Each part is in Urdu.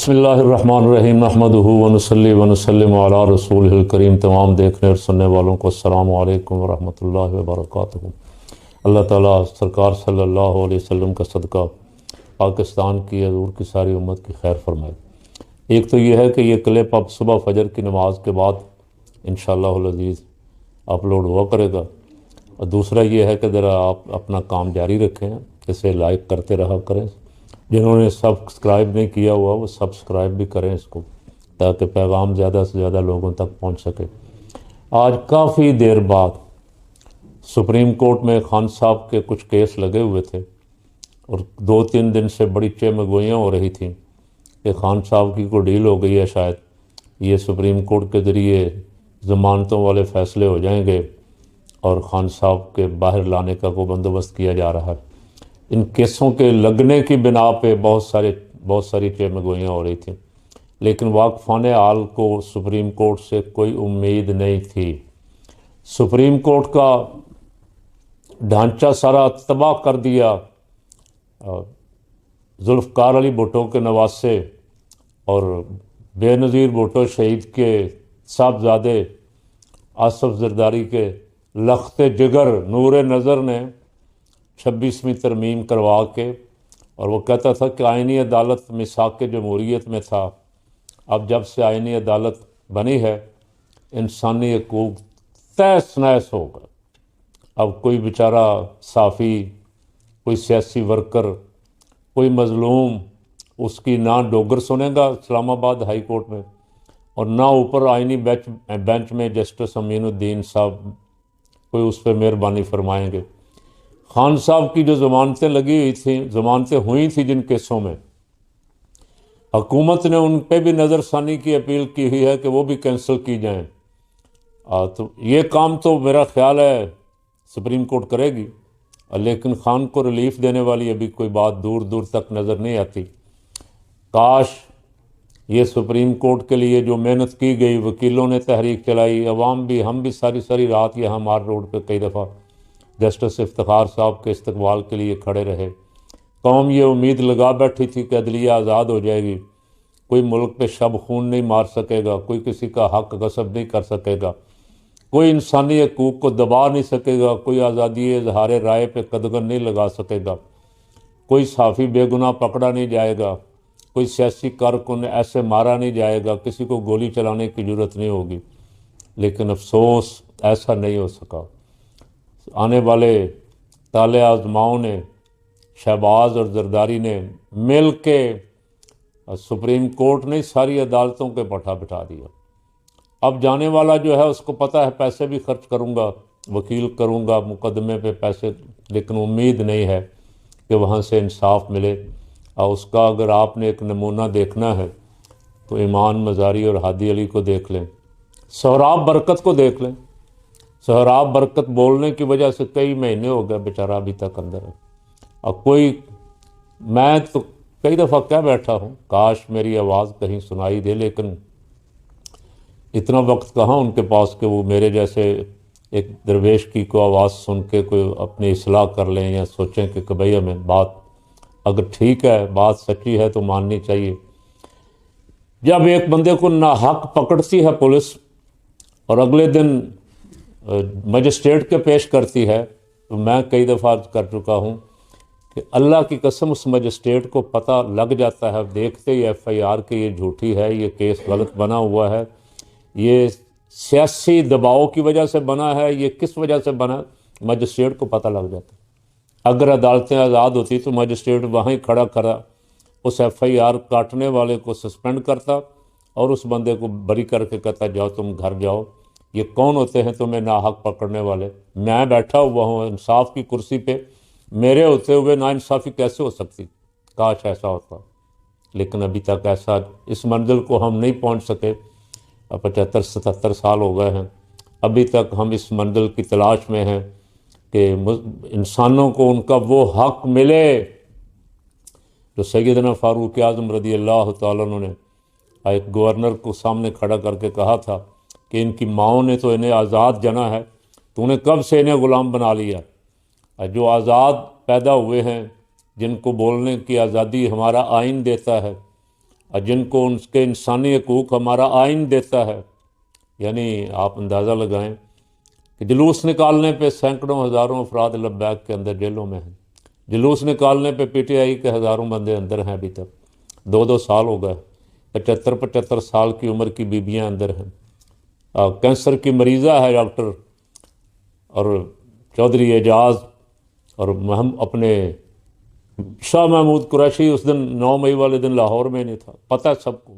بسم اللہ الرحمن الرحیم نحمدہ ونصلی ونسلم علی رسولہ الکریم۔ تمام دیکھنے اور سننے والوں کو السلام علیکم ورحمۃ اللہ وبرکاتہ۔ اللہ تعالیٰ سرکار صلی اللہ علیہ وسلم کا صدقہ پاکستان کی حضور کی ساری امت کی خیر فرمائے۔ ایک تو یہ ہے کہ یہ کلپ اب صبح فجر کی نماز کے بعد انشاءاللہ العزیز اپلوڈ ہوا کرے گا، اور دوسرا یہ ہے کہ ذرا آپ اپنا کام جاری رکھیں، اسے لائک کرتے رہا کریں۔ جنہوں نے سبسکرائب نہیں کیا ہوا وہ سبسکرائب بھی کریں اس کو، تاکہ پیغام زیادہ سے زیادہ لوگوں تک پہنچ سکے۔ آج کافی دیر بعد سپریم کورٹ میں خان صاحب کے کچھ کیس لگے ہوئے تھے، اور 2-3 دن سے بڑی چمگوئیاں ہو رہی تھیں کہ خان صاحب کی کوئی ڈیل ہو گئی ہے، شاید یہ سپریم کورٹ کے ذریعے ضمانتوں والے فیصلے ہو جائیں گے اور خان صاحب کے باہر لانے کا کوئی بندوبست کیا جا رہا ہے۔ ان کیسوں کے لگنے کی بنا پہ بہت ساری چمگوئیاں ہو رہی تھیں، لیکن واقفان حال کو سپریم کورٹ سے کوئی امید نہیں تھی۔ سپریم کورٹ کا ڈھانچہ سارا تباہ کر دیا ذوالفقار علی بھٹو کے نواسے اور بے نظیر بھٹو شہید کے صاحبزادے آصف زرداری کے لخت جگر نور نظر نے 26ویں ترمیم کروا کے، اور وہ کہتا تھا کہ آئینی عدالت میثاق جمہوریت میں تھا، اب جب سے آئینی عدالت بنی ہے انسانی حقوق تہس نہس ہوگا۔ اب کوئی بیچارہ صحافی، کوئی سیاسی ورکر، کوئی مظلوم اس کی نہ ڈوگر سنے گا اسلام آباد ہائی کورٹ میں، اور نہ اوپر آئینی بینچ میں جسٹس امین الدین صاحب کوئی اس پہ مہربانی فرمائیں گے۔ خان صاحب کی جو ضمانتیں لگی ہوئی تھیں، ضمانتیں ہوئی تھیں جن کیسوں میں، حکومت نے ان پہ بھی نظر ثانی کی اپیل کی ہوئی ہے کہ وہ بھی کینسل کی جائیں۔ تو یہ کام تو میرا خیال ہے سپریم کورٹ کرے گی، لیکن خان کو ریلیف دینے والی ابھی کوئی بات دور دور تک نظر نہیں آتی۔ کاش یہ سپریم کورٹ کے لیے جو محنت کی گئی، وکیلوں نے تحریک چلائی، عوام بھی، ہم بھی ساری رات یہاں مار روڈ پہ کئی دفعہ جسٹس افتخار صاحب کے استقبال کے لیے کھڑے رہے۔ قوم یہ امید لگا بیٹھی تھی کہ عدلیہ آزاد ہو جائے گی، کوئی ملک پہ شب خون نہیں مار سکے گا، کوئی کسی کا حق غصب نہیں کر سکے گا، کوئی انسانی حقوق کو دبا نہیں سکے گا، کوئی آزادی اظہار رائے پہ قدغن نہیں لگا سکے گا، کوئی صحافی بے گناہ پکڑا نہیں جائے گا، کوئی سیاسی کارکن ایسے مارا نہیں جائے گا، کسی کو گولی چلانے کی ضرورت نہیں ہوگی۔ لیکن افسوس ایسا نہیں ہو سکا۔ آنے والے طالع آزماؤں نے، شہباز اور زرداری نے مل کے سپریم کورٹ نے ساری عدالتوں کے پٹھا بٹھا دیا۔ اب جانے والا جو ہے اس کو پتہ ہے پیسے بھی خرچ کروں گا، وکیل کروں گا، مقدمے پہ پیسے، لیکن امید نہیں ہے کہ وہاں سے انصاف ملے۔ اور اس کا اگر آپ نے ایک نمونہ دیکھنا ہے تو ایمان مزاری اور ہادی علی کو دیکھ لیں، سہراب برکت کو دیکھ لیں۔ سہراب برکت بولنے کی وجہ سے کئی مہینے ہو گئے بیچارہ ابھی تک اندر ہے، اور میں تو کئی دفعہ کہہ بیٹھا ہوں کاش میری آواز کہیں سنائی دے، لیکن اتنا وقت کہاں ان کے پاس کہ وہ میرے جیسے ایک درویش کی کو آواز سن کے کوئی اپنی اصلاح کر لیں یا سوچیں کہ بھئی ہمیں بات اگر ٹھیک ہے، بات سچی ہے تو ماننی چاہیے۔ جب ایک بندے کو ناحق پکڑتی ہے پولیس اور اگلے دن مجسٹریٹ کے پیش کرتی ہے، تو میں کئی دفعہ کر چکا ہوں کہ اللہ کی قسم اس مجسٹریٹ کو پتہ لگ جاتا ہے دیکھتے ہی ایف آئی آر کہ یہ جھوٹی ہے، یہ کیس غلط بنا ہوا ہے، یہ سیاسی دباؤ کی وجہ سے بنا ہے، یہ کس وجہ سے بنا، مجسٹریٹ کو پتہ لگ جاتا ہے۔ اگر عدالتیں آزاد ہوتی تو مجسٹریٹ وہاں ہی کھڑا اس ایف آئی آر کاٹنے والے کو سسپینڈ کرتا اور اس بندے کو بری کر کے کہتا جاؤ تم گھر جاؤ۔ یہ کون ہوتے ہیں تمہیں ناحق پکڑنے والے؟ میں بیٹھا ہوا ہوں انصاف کی کرسی پہ، میرے ہوتے ہوئے ناانصافی کیسے ہو سکتی؟ کاش ایسا ہوتا، لیکن ابھی تک ایسا اس منزل کو ہم نہیں پہنچ سکے۔ 75-77 سال ہو گئے ہیں، ابھی تک ہم اس منزل کی تلاش میں ہیں کہ انسانوں کو ان کا وہ حق ملے جو سیدنا فاروق اعظم رضی اللہ تعالیٰ عنہ نے ایک گورنر کو سامنے کھڑا کر کے کہا تھا کہ ان کی ماؤں نے تو انہیں آزاد جنا ہے، تو انہیں کب سے انہیں غلام بنا لیا؟ جو آزاد پیدا ہوئے ہیں، جن کو بولنے کی آزادی ہمارا آئین دیتا ہے، اور جن کو ان کے انسانی حقوق ہمارا آئین دیتا ہے، یعنی آپ اندازہ لگائیں کہ جلوس نکالنے پہ سینکڑوں ہزاروں افراد لبیک کے اندر جیلوں میں ہیں، جلوس نکالنے پہ پی ٹی آئی کے ہزاروں بندے اندر ہیں، ابھی تک 2 سال ہو گئے، 75 سال کی عمر کی بیبیاں اندر ہیں، کینسر کی مریضہ ہے ڈاکٹر، اور چودھری اعجاز اور ہم اپنے شاہ محمود قریشی اس دن 9 مئی والے دن لاہور میں نہیں تھا، پتہ ہے سب کو۔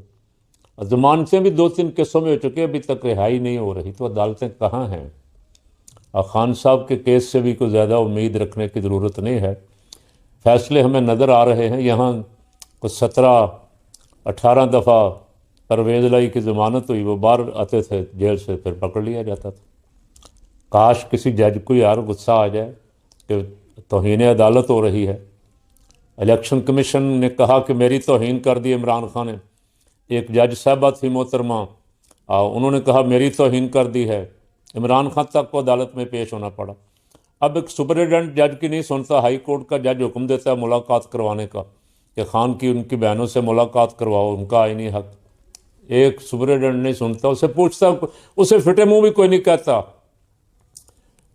ضمانتیں بھی 2-3 قصوں میں ہو چکے، ابھی تک رہائی نہیں ہو رہی، تو عدالتیں کہاں ہیں؟ خان صاحب کے کیس سے بھی کوئی زیادہ امید رکھنے کی ضرورت نہیں ہے، فیصلے ہمیں نظر آ رہے ہیں۔ یہاں کچھ 17-18 دفعہ پرویز الہی کی ضمانت ہوئی، وہ باہر آتے تھے جیل سے، پھر پکڑ لیا جاتا تھا۔ کاش کسی جج کو یار غصہ آ جائے کہ توہین عدالت ہو رہی ہے۔ الیکشن کمیشن نے کہا کہ میری توہین کر دی عمران خان نے، ایک جج صاحبہ تھی محترمہ، انہوں نے کہا میری توہین کر دی ہے، عمران خان تک کو عدالت میں پیش ہونا پڑا۔ اب ایک سپرنٹینڈنٹ جج کی نہیں سنتا، ہائی کورٹ کا جج حکم دیتا ہے ملاقات کروانے کا کہ خان کی ان کی بہنوں سے ملاقات کرواؤ، ان کا آئینی حق۔ ایک سپرنٹینڈنٹ نہیں سنتا، اسے پوچھتا، اسے فٹے منہ بھی کوئی نہیں کہتا۔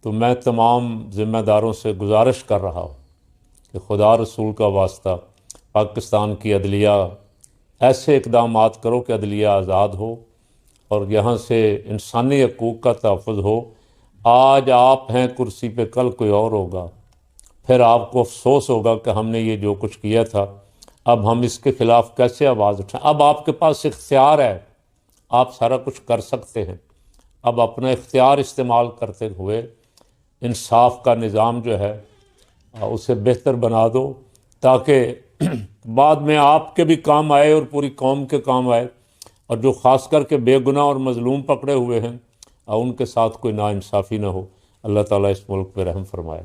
تو میں تمام ذمہ داروں سے گزارش کر رہا ہوں کہ خدا رسول کا واسطہ پاکستان کی عدلیہ ایسے اقدامات کرو کہ عدلیہ آزاد ہو اور یہاں سے انسانی حقوق کا تحفظ ہو۔ آج آپ ہیں کرسی پہ، کل کوئی اور ہوگا، پھر آپ کو افسوس ہوگا کہ ہم نے یہ جو کچھ کیا تھا، اب ہم اس کے خلاف کیسے آواز اٹھائیں۔ اب آپ کے پاس اختیار ہے، آپ سارا کچھ کر سکتے ہیں۔ اب اپنا اختیار استعمال کرتے ہوئے انصاف کا نظام جو ہے اسے بہتر بنا دو، تاکہ بعد میں آپ کے بھی کام آئے اور پوری قوم کے کام آئے، اور جو خاص کر کے بے گناہ اور مظلوم پکڑے ہوئے ہیں ان کے ساتھ کوئی ناانصافی نہ ہو۔ اللہ تعالیٰ اس ملک پہ رحم فرمائے۔